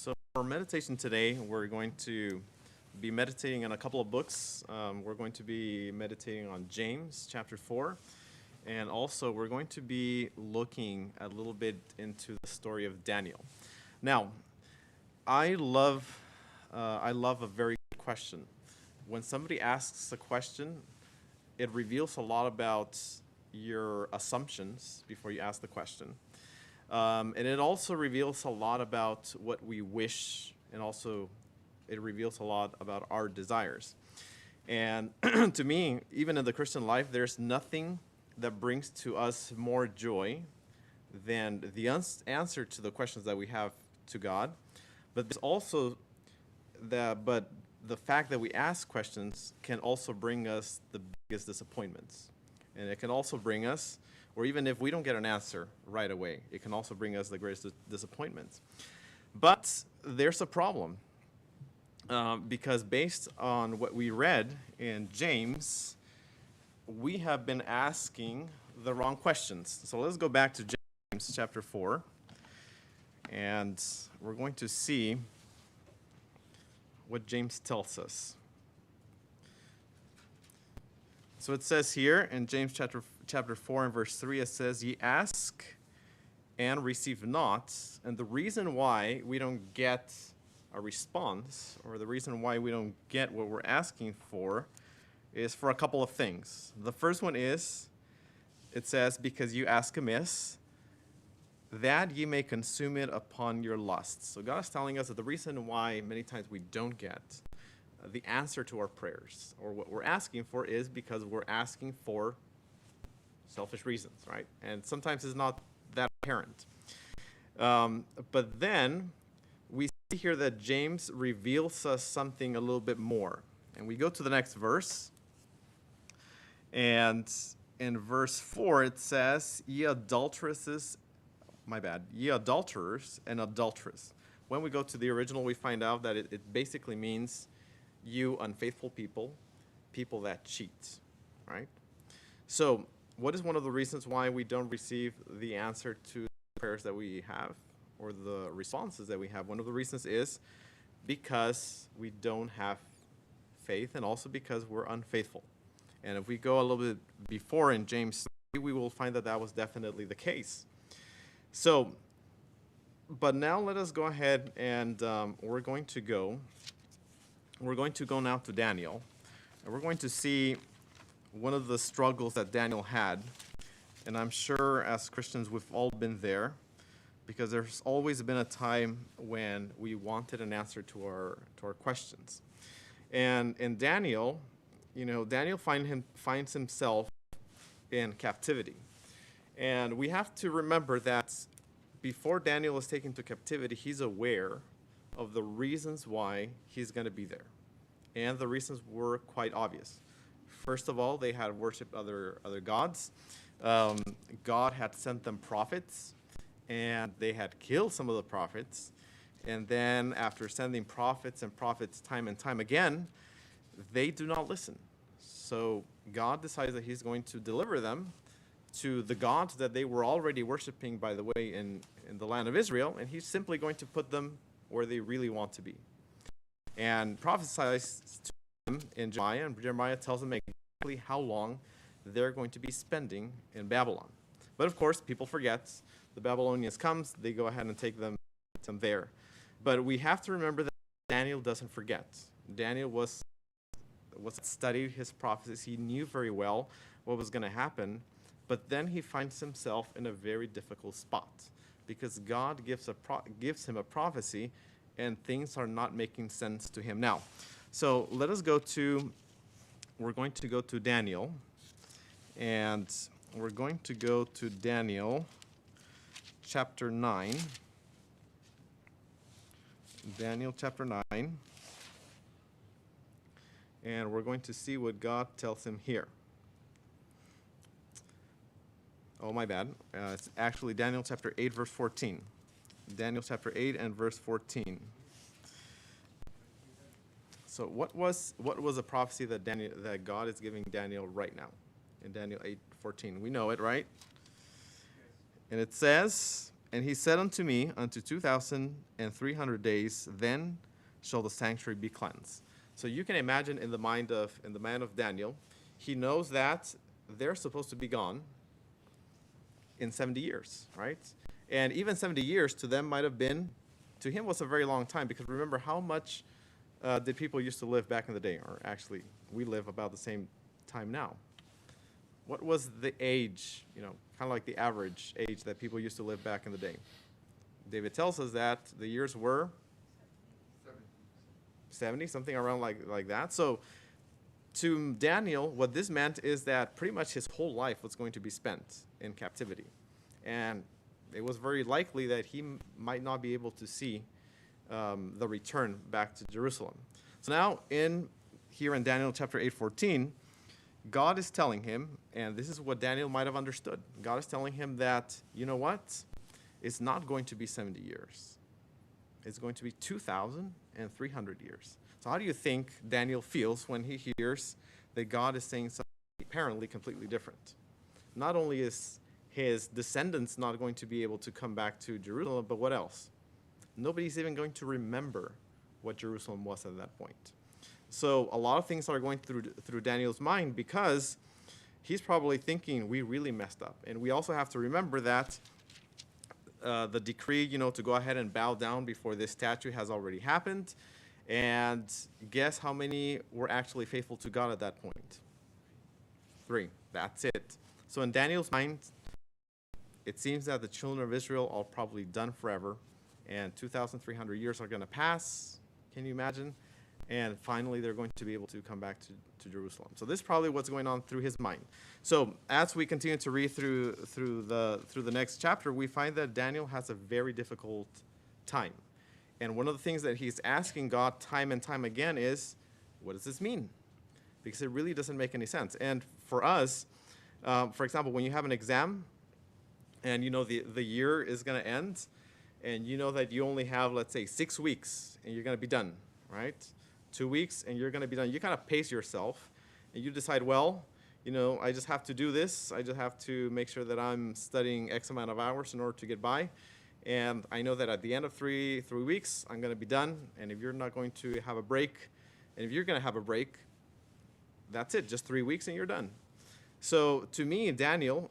So for meditation today, we're going to be meditating on a couple of books. We're going to be meditating on James chapter 4, and also we're going to be looking a little bit into the story of Daniel. Now, I love a very good question. When somebody asks a question, it reveals a lot about your assumptions before you ask the question. And it also reveals a lot about what we wish, and also it reveals a lot about our desires. And to me, even in the Christian life, there's nothing that brings to us more joy than the answer to the questions that we have to God. But there's also the fact that we ask questions can also bring us the biggest disappointments. And it can also bring us, or even if we don't get an answer right away, it can also bring us the greatest disappointments. But there's a problem, because based on what we read in James, we have been asking the wrong questions. So let's go back to James chapter 4, and we're going to see what James tells us. So it says here in James chapter 4 and verse 3, it says, "Ye ask and receive not." And the reason why we don't get a response, or the reason why we don't get what we're asking for, is for a couple of things. The first one is, it says, "Because you ask amiss, that ye may consume it upon your lusts." So God is telling us that the reason why many times we don't get the answer to our prayers, or what we're asking for, is because we're asking for selfish reasons, right? And sometimes it's not that apparent. But then we see here that James reveals us something a little bit more. And we go to the next verse. And in verse 4, it says, ye adulterers and adulteress. When we go to the original, we find out that it basically means you unfaithful people, people that cheat, right? So what is one of the reasons why we don't receive the answer to the prayers that we have, or the responses that we have? One of the reasons is because we don't have faith, and also because we're unfaithful. And if we go a little bit before in James 3, we will find that that was definitely the case. So, but now let us go ahead and we're going to go now to Daniel, and we're going to see one of the struggles that Daniel had. And I'm sure as Christians we've all been there, because there's always been a time when we wanted an answer to our questions. And in Daniel, Daniel finds himself in captivity. And we have to remember that before Daniel is taken to captivity, he's aware of the reasons why he's going to be there. And the reasons were quite obvious. First of all, they had worshipped other gods. God had sent them prophets, and they had killed some of the prophets. And then after sending prophets time and time again, they do not listen. So God decides that he's going to deliver them to the gods that they were already worshiping, by the way, in the land of Israel, and he's simply going to put them where they really want to be. And prophesies to them in Jeremiah, and Jeremiah tells them exactly how long they're going to be spending in Babylon. But of course, people forget. The Babylonians comes, they go ahead and take them there. But we have to remember that Daniel doesn't forget. Daniel was studied his prophecies. He knew very well what was going to happen. But then he finds himself in a very difficult spot, because God gives him a prophecy, and things are not making sense to him. Now, so let us we're going to go to Daniel, and we're going to go to Daniel chapter 9. Daniel chapter 9. And we're going to see what God tells him here. Oh, my bad. It's actually Daniel chapter 8, verse 14. Daniel chapter 8 and verse 14. So what was a prophecy that God is giving Daniel right now in Daniel 8:14? We know it, right? And it says, And he said unto me, unto 2,300 days, then shall the sanctuary be cleansed. So you can imagine in the mind of, in the man of Daniel, he knows that they're supposed to be gone in 70 years, right? And even 70 years to them might have been, to him was a very long time, because remember how much did people used to live back in the day? Or actually, we live about the same time now. What was the age, kind of like the average age that people used to live back in the day? David tells us that the years were 70, something around like that. So to Daniel, what this meant is that pretty much his whole life was going to be spent in captivity. And it was very likely that he might not be able to see the return back to Jerusalem. So now here in Daniel chapter 8:14, God is telling him, and this is what Daniel might have understood. God is telling him that, you know what? It's not going to be 70 years. It's going to be 2,300 years. So how do you think Daniel feels when he hears that God is saying something apparently completely different? Not only is his descendants not going to be able to come back to Jerusalem, but what else? Nobody's even going to remember what Jerusalem was at that point. So a lot of things are going through Daniel's mind, because he's probably thinking, we really messed up. And we also have to remember that the decree, to go ahead and bow down before this statue has already happened. And guess how many were actually faithful to God at that point? 3. That's it. So in Daniel's mind, it seems that the children of Israel are probably done forever, and 2,300 years are going to pass. Can you imagine? And finally, they're going to be able to come back to Jerusalem. So this is probably what's going on through his mind. So as we continue to read through the next chapter, we find that Daniel has a very difficult time. And one of the things that he's asking God time and time again is, what does this mean? Because it really doesn't make any sense. And for us, for example, when you have an exam and the year is going to end, and you know that you only have, let's say, 6 weeks and you're going to be done, right? 2 weeks and you're going to be done. You kind of pace yourself and you decide, well, I just have to do this. I just have to make sure that I'm studying X amount of hours in order to get by. And I know that at the end of three weeks, I'm going to be done. And if you're not going to have a break, and if you're going to have a break, that's it, just 3 weeks and you're done. So to me, Daniel,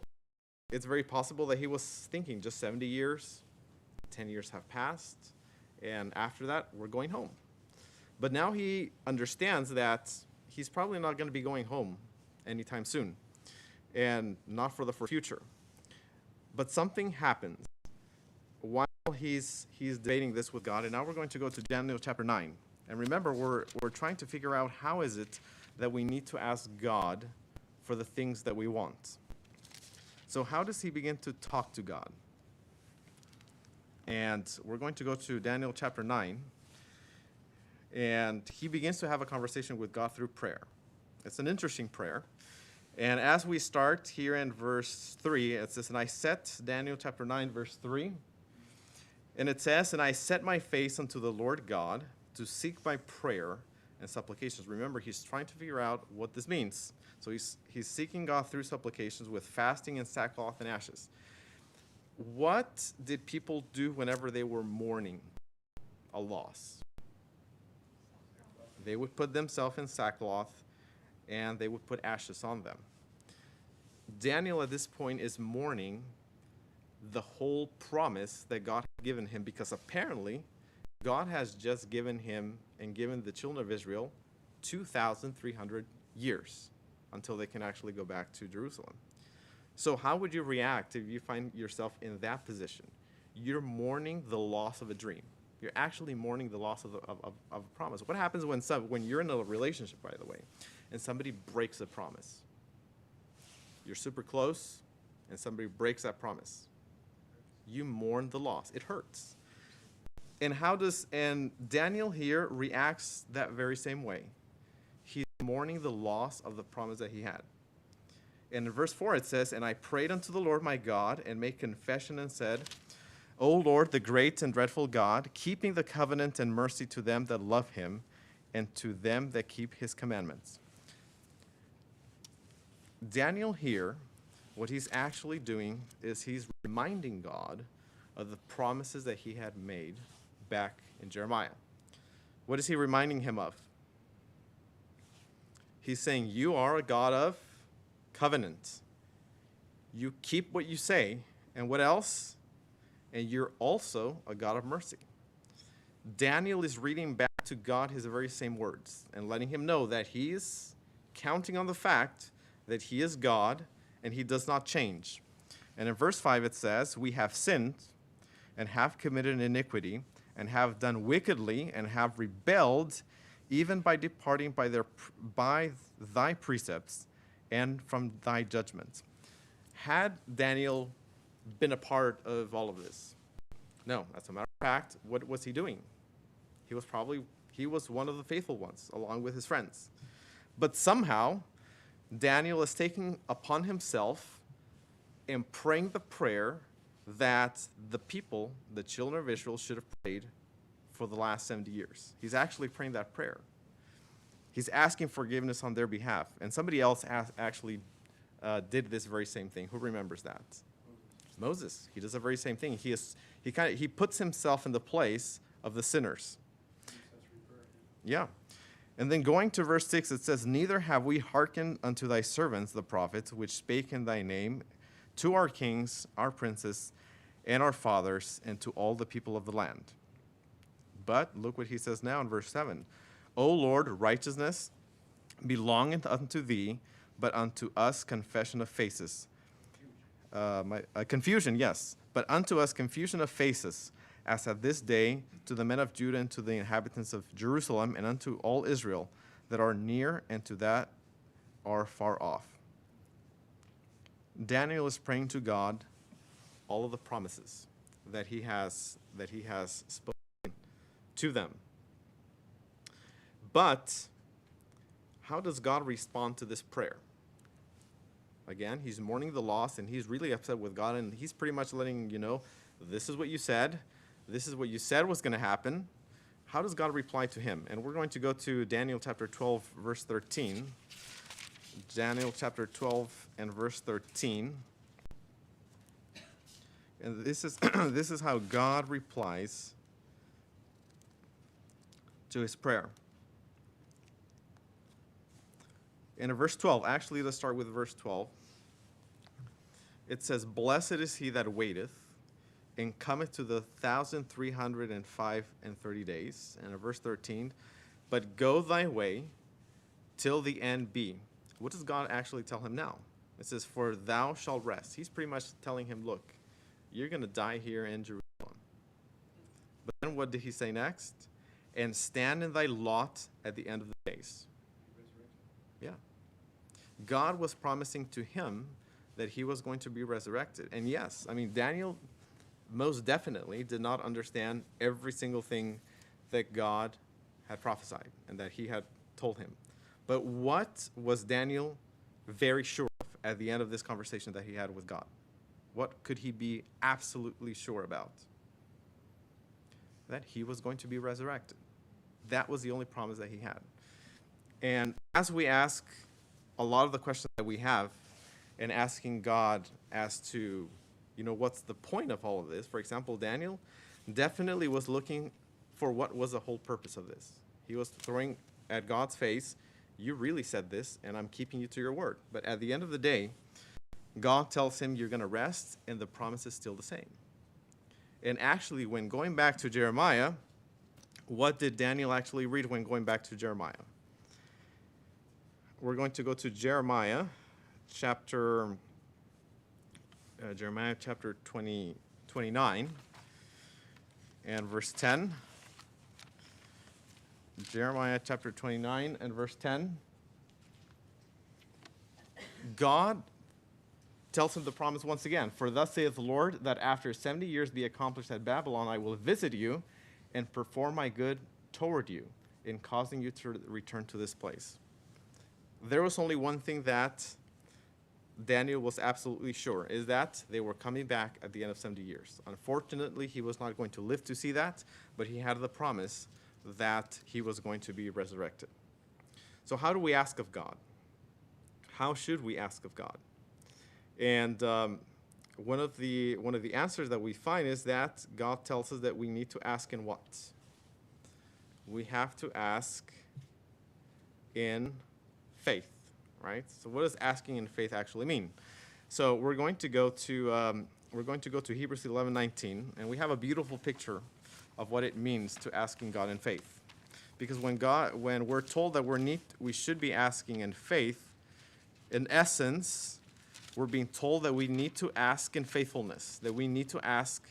it's very possible that he was thinking just 70 years, 10 years have passed, and after that, we're going home. But now he understands that he's probably not going to be going home anytime soon, and not for the future. But something happens while he's debating this with God, and now we're going to go to Daniel chapter 9. And remember, we're trying to figure out how is it that we need to ask God for the things that we want. So how does he begin to talk to God? And we're going to go to Daniel chapter 9. And he begins to have a conversation with God through prayer. It's an interesting prayer. And as we start here in verse 3, it says, and I set, Daniel chapter 9, verse 3. And it says, and I set my face unto the Lord God to seek by prayer and supplications. Remember, he's trying to figure out what this means. So he's seeking God through supplications with fasting and sackcloth and ashes. What did people do whenever they were mourning a loss? They would put themselves in sackcloth and they would put ashes on them. Daniel at this point is mourning the whole promise that God had given him, because apparently God has just given him and given the children of Israel 2,300 years until they can actually go back to Jerusalem. So how would you react if you find yourself in that position? You're mourning the loss of a dream. You're actually mourning the loss of a promise. What happens when you're in a relationship, by the way, and somebody breaks a promise? You're super close, and somebody breaks that promise. You mourn the loss. It hurts. And Daniel here reacts that very same way. He's mourning the loss of the promise that he had. And in verse 4 it says, and I prayed unto the Lord my God, and made confession and said, O Lord, the great and dreadful God, keeping the covenant and mercy to them that love him, and to them that keep his commandments. Daniel here, what he's actually doing is he's reminding God of the promises that he had made back in Jeremiah. What is he reminding him of? He's saying, you are a God of covenant. You keep what you say, and what else? And you're also a God of mercy. Daniel is reading back to God his very same words and letting him know that he is counting on the fact that he is God and he does not change. And in verse 5 it says, we have sinned and have committed iniquity and have done wickedly and have rebelled even by departing by thy precepts and from thy judgments. Had Daniel been a part of all of this? No. As a matter of fact, what was he doing? He was one of the faithful ones, along with his friends. But somehow, Daniel is taking upon himself and praying the prayer that the people, the children of Israel, should have prayed for the last 70 years. He's actually praying that prayer. He's asking forgiveness on their behalf. And somebody else actually did this very same thing. Who remembers that? Moses. He does the very same thing. He puts himself in the place of the sinners. Yeah. And then going to verse 6, it says, neither have we hearkened unto thy servants, the prophets, which spake in thy name, to our kings, our princes, and our fathers, and to all the people of the land. But look what he says now in verse 7. O Lord, righteousness belongeth unto thee, but unto us confession of faces. Confusion, yes. But unto us confusion of faces, as at this day to the men of Judah and to the inhabitants of Jerusalem and unto all Israel that are near and to that are far off. Daniel is praying to God all of the promises that he has spoken to them. But how does God respond to this prayer? Again, he's mourning the loss, and he's really upset with God, and he's pretty much letting you know, this is what you said. This is what you said was going to happen. How does God reply to him? And we're going to go to Daniel chapter 12, verse 13. Daniel chapter 12 and verse 13. And this is, this is how God replies to his prayer. In verse 12, actually, let's start with verse 12. It says, blessed is he that waiteth, and cometh to the 1,305 and 30 days. And in verse 13, but go thy way till the end be. What does God actually tell him now? It says, for thou shalt rest. He's pretty much telling him, look, you're going to die here in Jerusalem. But then what did he say next? And stand in thy lot at the end of the days. Yeah. God was promising to him that he was going to be resurrected. And yes, I mean, Daniel most definitely did not understand every single thing that God had prophesied and that he had told him. But what was Daniel very sure of at the end of this conversation that he had with God? What could he be absolutely sure about? That he was going to be resurrected. That was the only promise that he had. And as we ask a lot of the questions that we have and asking God as to, what's the point of all of this? For example, Daniel definitely was looking for what was the whole purpose of this. He was throwing at God's face, you really said this, and I'm keeping you to your word. But at the end of the day, God tells him you're going to rest, and the promise is still the same. And actually, when going back to Jeremiah, what did Daniel actually read when going back to Jeremiah? We're going to go to Jeremiah chapter 29 and verse 10. Jeremiah chapter 29 and verse 10. God tells him the promise once again. For thus saith the Lord, that after 70 years be accomplished at Babylon, I will visit you and perform my good toward you in causing you to return to this place. There was only one thing that Daniel was absolutely sure, is that they were coming back at the end of 70 years. Unfortunately, he was not going to live to see that, but he had the promise that he was going to be resurrected. So how do we ask of God? How should we ask of God? And one of the answers that we find is that God tells us that we need to ask in what? We have to ask in faith, right? So what does asking in faith actually mean? So we're going to go to Hebrews 11:19, and we have a beautiful picture of what it means to asking God in faith. Because when we're told that we should be asking in faith, in essence, we're being told that we need to ask in faithfulness, that we need to ask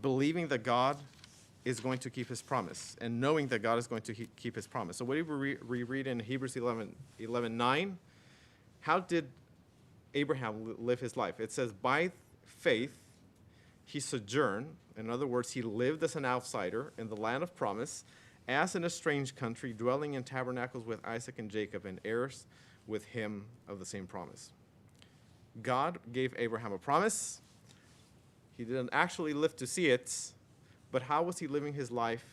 believing that God is going to keep his promise and knowing that God is going to keep his promise. So what do we read in Hebrews 11:9? How did Abraham live his life? It says, by faith, he sojourned. In other words, he lived as an outsider in the land of promise, as in a strange country, dwelling in tabernacles with Isaac and Jacob, and heirs with him of the same promise. God gave Abraham a promise. He didn't actually live to see it, but how was he living his life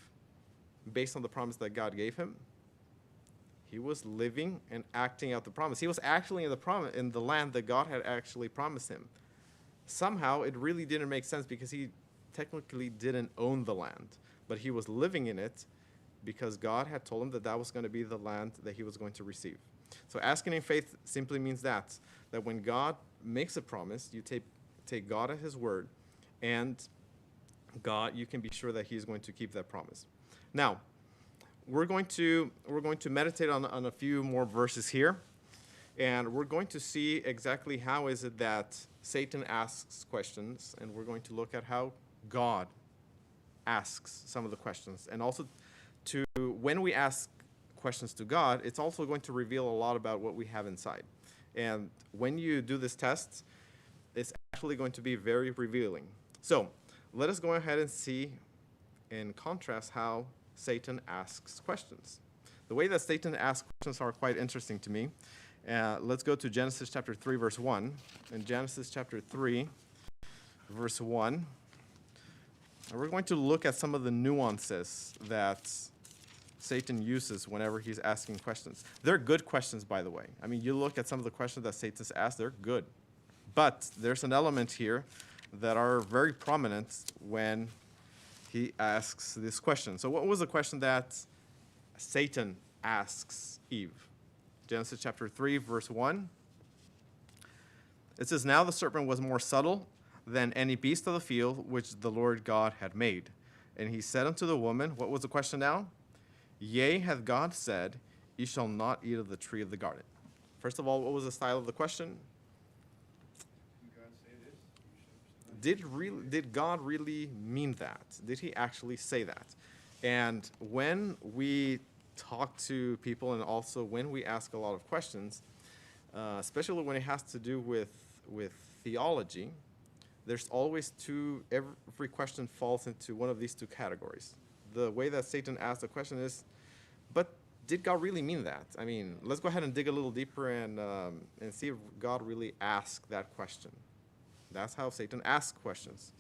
based on the promise that God gave him? He was living and acting out the promise. He was actually in the land that God had actually promised him. Somehow, it really didn't make sense because he technically didn't own the land, but he was living in it because God had told him that that was going to be the land that he was going to receive. So asking in faith simply means that when God makes a promise, you take God at his word, and God, you can be sure that he's going to keep that promise. Now, we're going to meditate on a few more verses here, and we're going to see exactly how is it that Satan asks questions, and we're going to look at how God asks some of the questions. And also, when we ask questions to God, it's also going to reveal a lot about what we have inside. And when you do this test, it's actually going to be very revealing. So let us go ahead and see, in contrast, how Satan asks questions. The way that Satan asks questions are quite interesting to me. Let's go to Genesis chapter 3, verse 1. In Genesis chapter 3, verse 1, and we're going to look at some of the nuances that Satan uses whenever he's asking questions. They're good questions, by the way. I mean, you look at some of the questions that Satan's asked, they're good. But there's an element here that are very prominent when he asks this question. So what was the question that Satan asks Eve? Genesis chapter 3, verse 1. It says, now the serpent was more subtle than any beast of the field which the Lord God had made. And he said unto the woman, what was the question now? Yea, hath God said, ye shall not eat of the tree of the garden. First of all, what was the style of the question? Did God really mean that? Did he actually say that? And when we talk to people, and also when we ask a lot of questions, especially when it has to do with theology, there's always every question falls into one of these two categories. The way that Satan asks the question is, but did God really mean that? I mean, let's go ahead and dig a little deeper and see if God really asked that question. That's how Satan asks questions.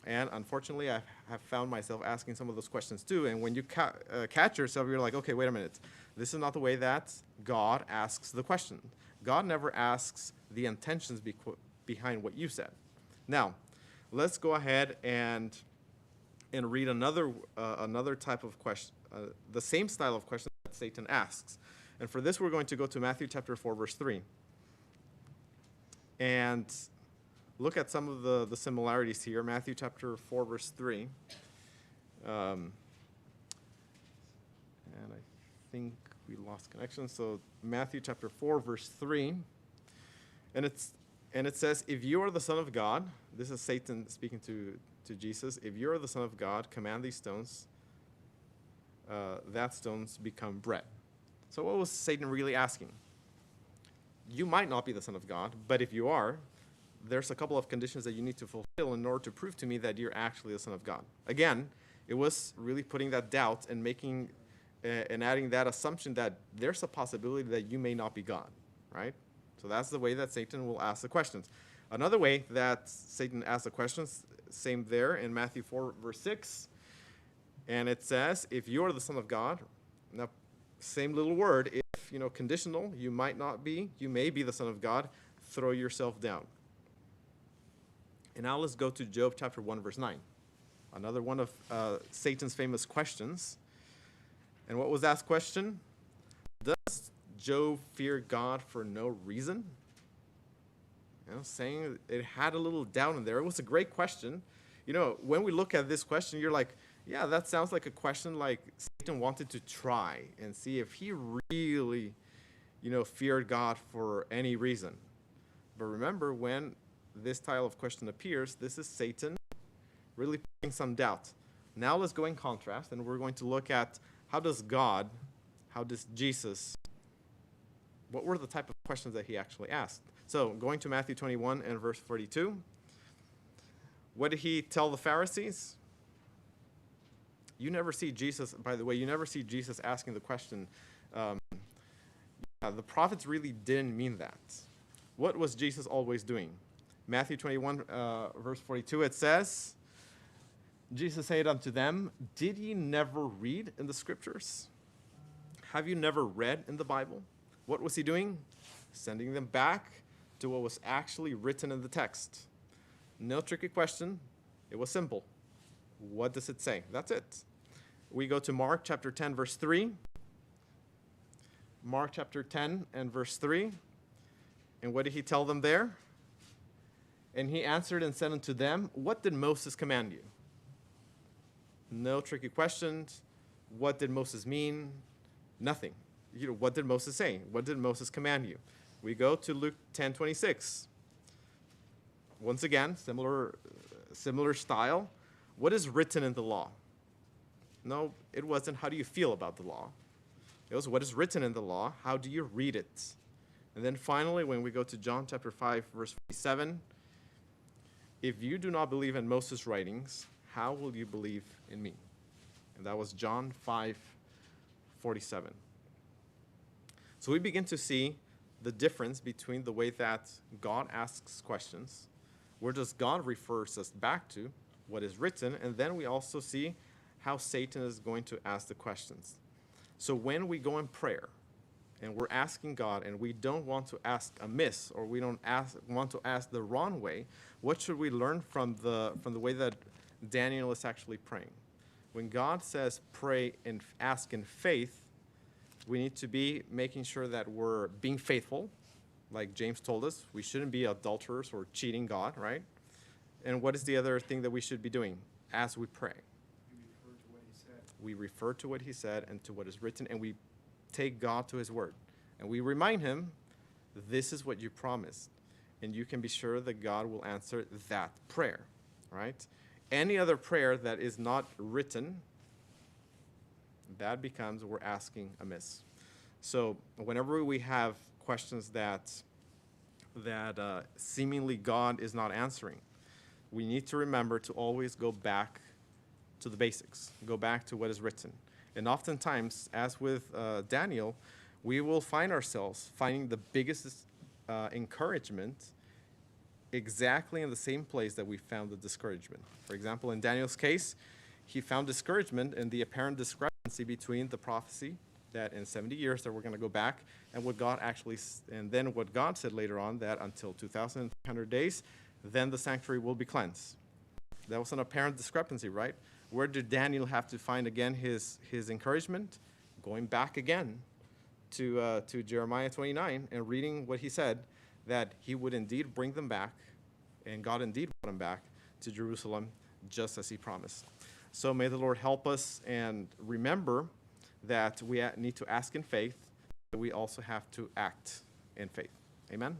And unfortunately, I have found myself asking some of those questions too. And when you catch yourself, you're like, okay, wait a minute. This is not the way that God asks the question. God never asks the intentions behind what you said. Now, let's go ahead and read another type of question, the same style of question that Satan asks. And for this, we're going to go to Matthew chapter 4, verse 3. And look at some of the similarities here. Matthew chapter 4, verse 3. And I think we lost connection. So Matthew chapter 4, verse 3. And it says, if you are the Son of God, this is Satan speaking to Jesus, if you are the Son of God, command these stones, that stones become bread. So what was Satan really asking? You might not be the Son of God, but if you are, there's a couple of conditions that you need to fulfill in order to prove to me that you're actually the Son of God. Again, it was really putting that doubt and making and adding that assumption that there's a possibility that you may not be God, right? So that's the way that Satan will ask the questions. Another way that Satan asks the questions, same there in Matthew 4, verse 6. And it says, if you are the Son of God, now same little word, if, conditional, you might not be, you may be the Son of God, throw yourself down. And now let's go to Job chapter 1, verse 9. Another one of Satan's famous questions. And what was that question? Does Job fear God for no reason? Saying it had a little doubt in there. It was a great question. When we look at this question, you're like, yeah, that sounds like a question like Satan wanted to try and see if he really, feared God for any reason. But remember, when this style of question appears, this is Satan really putting some doubt. Now let's go in contrast, and we're going to look at how does Jesus, what were the type of questions that he actually asked? So going to Matthew 21 and verse 42, what did he tell the Pharisees? You never see Jesus, by the way, asking the question. The prophets really didn't mean that. What was Jesus always doing? Matthew 21, verse 42, it says, Jesus said unto them, did ye never read in the scriptures? Have you never read in the Bible? What was he doing? Sending them back to what was actually written in the text. No tricky question. It was simple. What does it say? That's it. We go to Mark chapter 10, verse 3. Mark chapter 10 and verse 3. And what did he tell them there? And he answered and said unto them, what did Moses command you? No tricky questions. What did Moses mean? Nothing. What did Moses say? What did Moses command you? We go to Luke 10:26. Once again, similar style. What is written in the law? No, it wasn't how do you feel about the law. It was what is written in the law. How do you read it? And then finally, when we go to John chapter 5, verse 47, if you do not believe in Moses' writings, how will you believe in me? And that was John 5:47. So we begin to see the difference between the way that God asks questions, where does God refers us back to what is written, and then we also see how Satan is going to ask the questions. So when we go in prayer and we're asking God and we don't want to ask amiss, or we don't want to ask the wrong way, what should we learn from the way that Daniel is actually praying? When God says pray and ask in faith, we need to be making sure that we're being faithful. Like James told us, we shouldn't be adulterers or cheating God, right? And what is the other thing that we should be doing as we pray? We refer to what he said and to what is written, and we take God to his word. And we remind him, this is what you promised. And you can be sure that God will answer that prayer, right? Any other prayer that is not written, that becomes we're asking amiss. So whenever we have questions that seemingly God is not answering, we need to remember to always go back to the basics, go back to what is written. And oftentimes, as with Daniel, we will find ourselves finding the biggest encouragement exactly in the same place that we found the discouragement. For example, in Daniel's case, he found discouragement in the apparent discrepancy between the prophecy that in 70 years that we're going to go back and what God actually, and then what God said later on, that until 2,300 days, then the sanctuary will be cleansed. That was an apparent discrepancy, right? Where did Daniel have to find again his encouragement? Going back again to Jeremiah 29 and reading what he said, that he would indeed bring them back, and God indeed brought them back to Jerusalem just as he promised. So may the Lord help us and remember that we need to ask in faith, but we also have to act in faith. Amen?